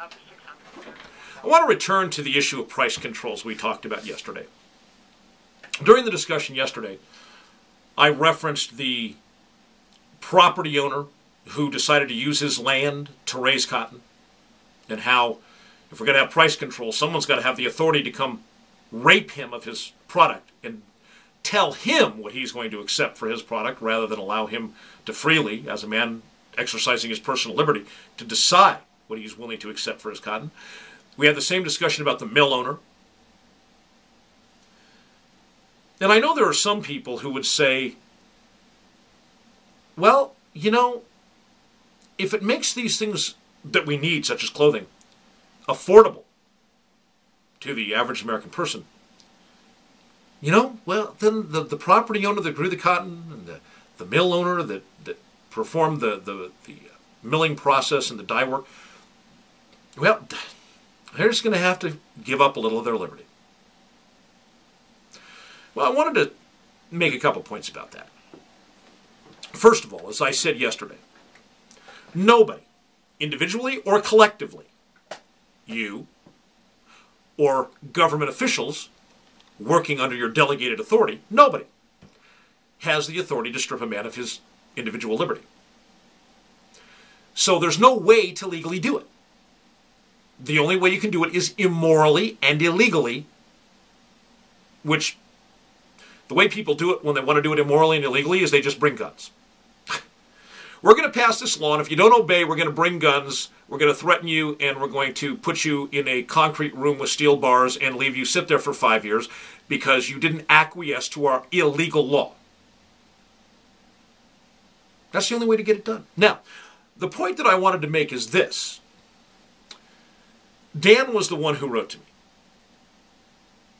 I want to return to the issue of price controls we talked about yesterday. During the discussion yesterday, I referenced the property owner who decided to use his land to raise cotton, and how if we're going to have price control, someone's got to have the authority to come rape him of his product and tell him what he's going to accept for his product, rather than allow him to freely, as a man exercising his personal liberty, to decide what he's willing to accept for his cotton. We had the same discussion about the mill owner. And I know there are some people who would say, well, you know, if it makes these things that we need, such as clothing, affordable to the average American person, you know, well, then the property owner that grew the cotton, and the mill owner that performed the milling process and the dye work, well, they're just going to have to give up a little of their liberty. Well, I wanted to make a couple points about that. First of all, as I said yesterday, nobody, individually or collectively, you or government officials working under your delegated authority, nobody has the authority to strip a man of his individual liberty. So there's no way to legally do it. The only way you can do it is immorally and illegally, which the way people do it when they want to do it immorally and illegally is they just bring guns. We're going to pass this law, and if you don't obey, we're going to bring guns, we're going to threaten you, and we're going to put you in a concrete room with steel bars and leave you sit there for 5 years because you didn't acquiesce to our illegal law. That's the only way to get it done. Now, the point that I wanted to make is this. Dan was the one who wrote to me.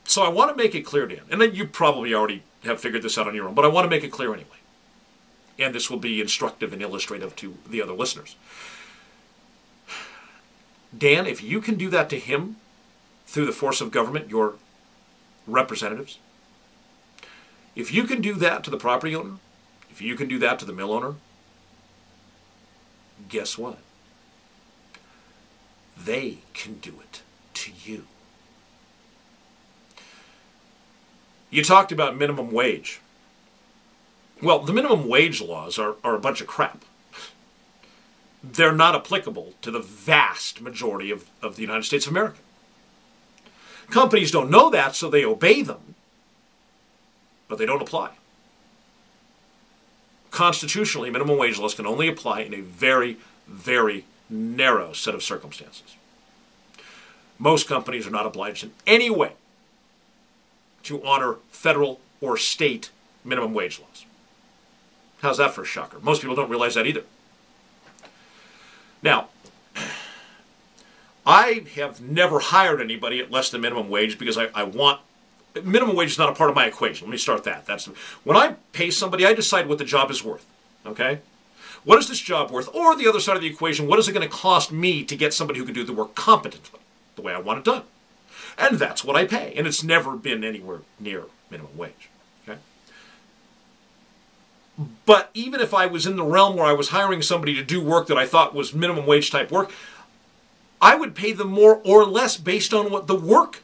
So I want to make it clear, Dan, and then you probably already have figured this out on your own, but I want to make it clear anyway. And this will be instructive and illustrative to the other listeners. Dan, if you can do that to him through the force of government, your representatives, if you can do that to the property owner, if you can do that to the mill owner, guess what? They can do it to you. You talked about minimum wage. Well, the minimum wage laws are a bunch of crap. They're not applicable to the vast majority of the United States of America. Companies don't know that, so they obey them, but they don't apply. Constitutionally, minimum wage laws can only apply in a very, very narrow set of circumstances. Most companies are not obliged in any way to honor federal or state minimum wage laws. How's that for a shocker? Most people don't realize that either. Now, I have never hired anybody at less than minimum wage because I want... Minimum wage is not a part of my equation. Let me start that. When I pay somebody, I decide what the job is worth. Okay? What is this job worth? Or the other side of the equation, what is it going to cost me to get somebody who can do the work competently, the way I want it done? And that's what I pay. And it's never been anywhere near minimum wage. Okay? But even if I was in the realm where I was hiring somebody to do work that I thought was minimum wage type work, I would pay them more or less based on what the work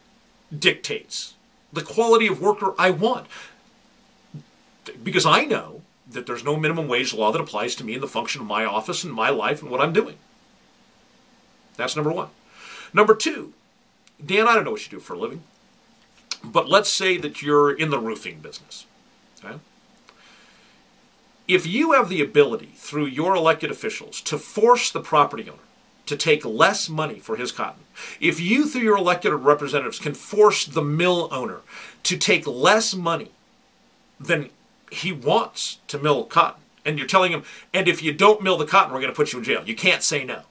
dictates, the quality of worker I want. Because I know that there's no minimum wage law that applies to me in the function of my office and my life and what I'm doing. That's number one. Number two, Dan, I don't know what you do for a living, but let's say that you're in the roofing business. Okay? If you have the ability through your elected officials to force the property owner to take less money for his cotton, if you through your elected representatives can force the mill owner to take less money than he wants to mill cotton, and you're telling him, and if you don't mill the cotton, we're going to put you in jail. You can't say no.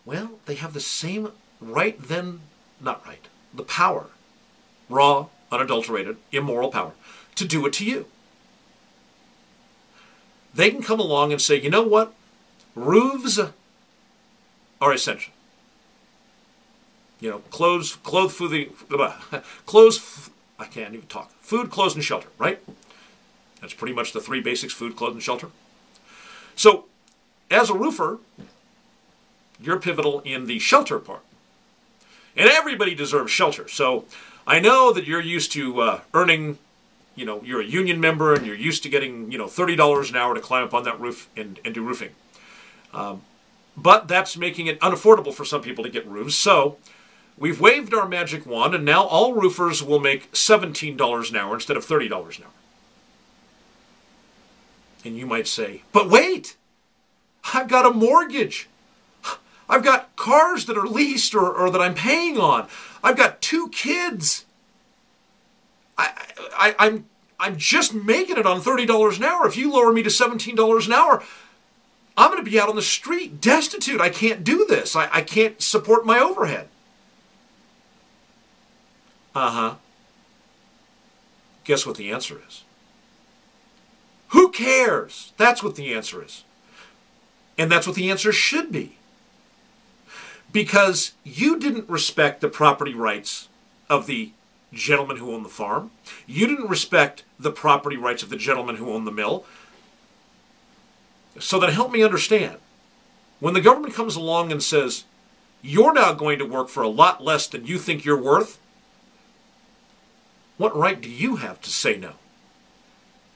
Well, they have the same right then, not right, the power, raw, unadulterated, immoral power, to do it to you. They can come along and say, you know what? Roofs are essential. You know, I can't even talk. Food, clothes, and shelter, right? That's pretty much the three basics: food, clothes, and shelter. So, as a roofer, you're pivotal in the shelter part. And everybody deserves shelter. So I know that you're used to earning, you're a union member and you're used to getting, $30 an hour to climb up on that roof and do roofing. But that's making it unaffordable for some people to get roofs. So we've waved our magic wand, and now all roofers will make $17 an hour instead of $30 an hour. And you might say, but wait, I've got a mortgage. I've got cars that are leased or that I'm paying on. I've got 2 kids. I'm just making it on $30 an hour. If you lower me to $17 an hour, I'm going to be out on the street destitute. I can't do this. I can't support my overhead. Guess what the answer is? Who cares? That's what the answer is. And that's what the answer should be. Because you didn't respect the property rights of the gentleman who owned the farm. You didn't respect the property rights of the gentleman who owned the mill. So then help me understand. When the government comes along and says, you're now going to work for a lot less than you think you're worth, what right do you have to say no?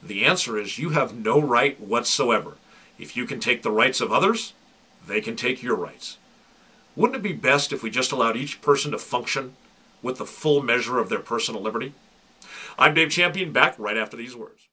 The answer is you have no right whatsoever. If you can take the rights of others, they can take your rights. Wouldn't it be best if we just allowed each person to function with the full measure of their personal liberty? I'm Dave Champion, back right after these words.